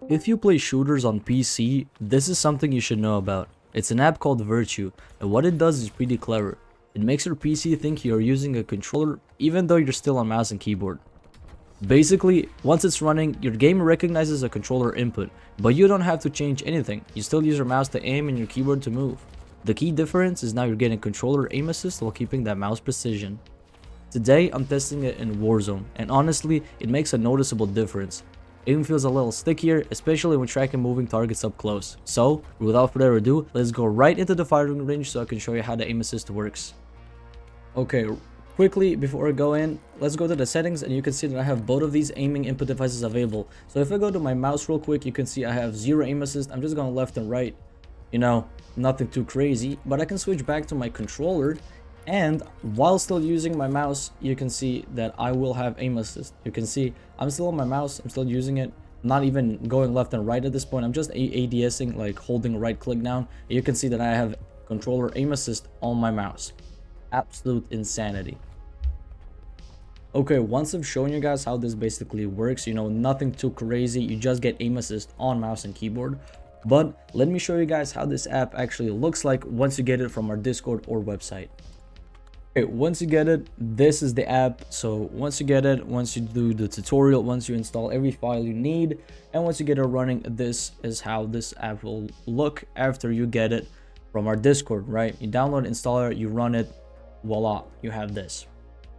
If you play shooters on PC, this is something you should know about. It's an app called Virtue, and what it does is pretty clever. It makes your PC think you're using a controller even though you're still on mouse and keyboard. Basically, once it's running, your game recognizes a controller input, but you don't have to change anything. You still use your mouse to aim and your keyboard to move. The key difference is now you're getting controller aim assist while keeping that mouse precision. Today, I'm testing it in Warzone, and honestly, it makes a noticeable difference. It even feels a little stickier, especially when tracking moving targets up close. So, without further ado, let's go right into the firing range so I can show you how the aim assist works. Okay, quickly before I go in, let's go to the settings and you can see that I have both of these aiming input devices available. So if I go to my mouse real quick, you can see I have 0 aim assist. I'm just going left and right. You know, nothing too crazy, but I can switch back to my controller. And while still using my mouse, you can see that I will have aim assist. You can see I'm still on my mouse, I'm still using it. I'm not even going left and right at this point. I'm just ADSing, like holding right click down. You can see that I have controller aim assist on my mouse. Absolute insanity. Okay, once I've shown you guys how this basically works, you know, nothing too crazy. You just get aim assist on mouse and keyboard. But let me show you guys how this app actually looks like once you get it from our Discord or website. Okay, once you get it, this is the app. So once you get it, once you do the tutorial, once you install every file you need, and once you get it running, this is how this app will look after you get it from our Discord, right? You download, install it, you run it, voila, you have this.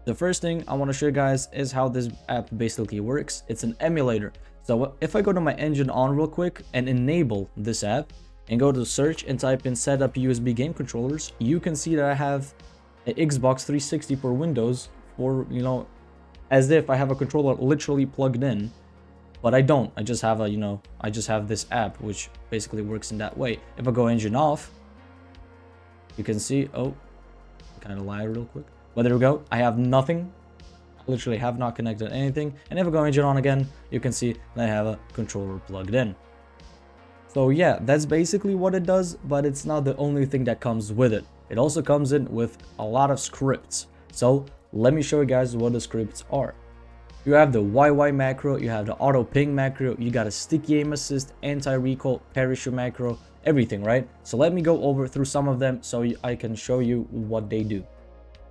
The first thing I want to show you guys is how this app basically works. It's an emulator. So if I go to my engine on real quick and enable this app and go to search and type in setup USB game controllers, you can see that I have an Xbox 360 for Windows, for, you know, as if I have a controller literally plugged in, but I don't. I just have a, you know, I just have this app which basically works in that way. If I go engine off, you can see, oh, kind of lie real quick, but there we go. I have nothing. I literally have not connected anything. And if I go engine on again, you can see that I have a controller plugged in. So yeah, that's basically what it does, but it's not the only thing that comes with it. It also comes in with a lot of scripts. So let me show you guys what the scripts are. You have the YY macro, you have the auto ping macro, you got a sticky aim assist, anti-recoil, parachute macro, everything, right? So let me go over through some of them so I can show you what they do.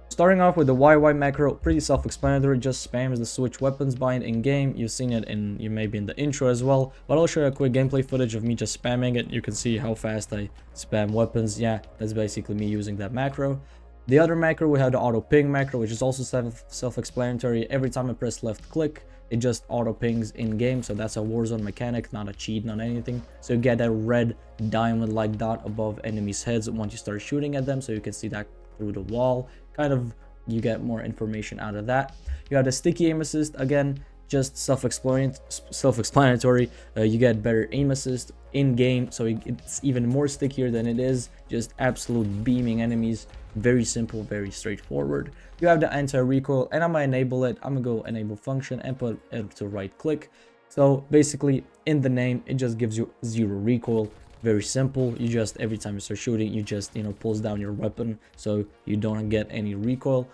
Starting off with the YY macro, pretty self-explanatory, just spams the switch weapons bind in game. You've seen it in, you maybe in the intro as well, but I'll show you a quick gameplay footage of me just spamming it. You can see how fast I spam weapons. Yeah, that's basically me using that macro. The other macro, we have the auto ping macro, which is also self-explanatory. Every time I press left click, it just auto pings in game. So that's a Warzone mechanic, not a cheat, not anything. So you get that red diamond like dot above enemies' heads once you start shooting at them, so you can see that through the wall. Kind of, you get more information out of that. You have the sticky aim assist, again, just self-explanatory. You get better aim assist in game, so it's even more stickier than it is just absolute beaming enemies. Very simple, very straightforward. You have the anti-recoil, and I'm gonna enable it. I'm gonna go enable function and put it to right click. So basically in the name, it just gives you 0 recoil. Very simple. You just, every time you start shooting, you just, you know, pulls down your weapon so you don't get any recoil,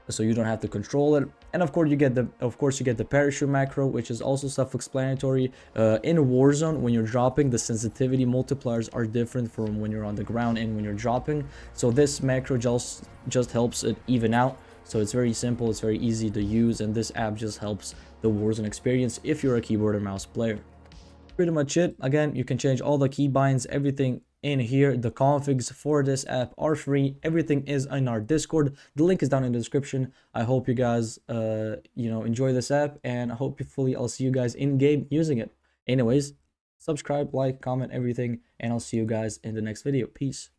so you don't have to control it. And of course you get the parachute macro, which is also self-explanatory. In Warzone, when you're dropping, the sensitivity multipliers are different from when you're on the ground and when you're dropping. So this macro just helps it even out. So it's very simple, it's very easy to use, and this app just helps the Warzone experience if you're a keyboard or mouse player. Pretty much it. Again, you can change all the keybinds, everything in here. The configs for this app are free. Everything is in our Discord. The link is down in the description. I hope you guys you know, enjoy this app, and hopefully I'll see you guys in game using it. Anyways, subscribe, like, comment, everything, and I'll see you guys in the next video. Peace.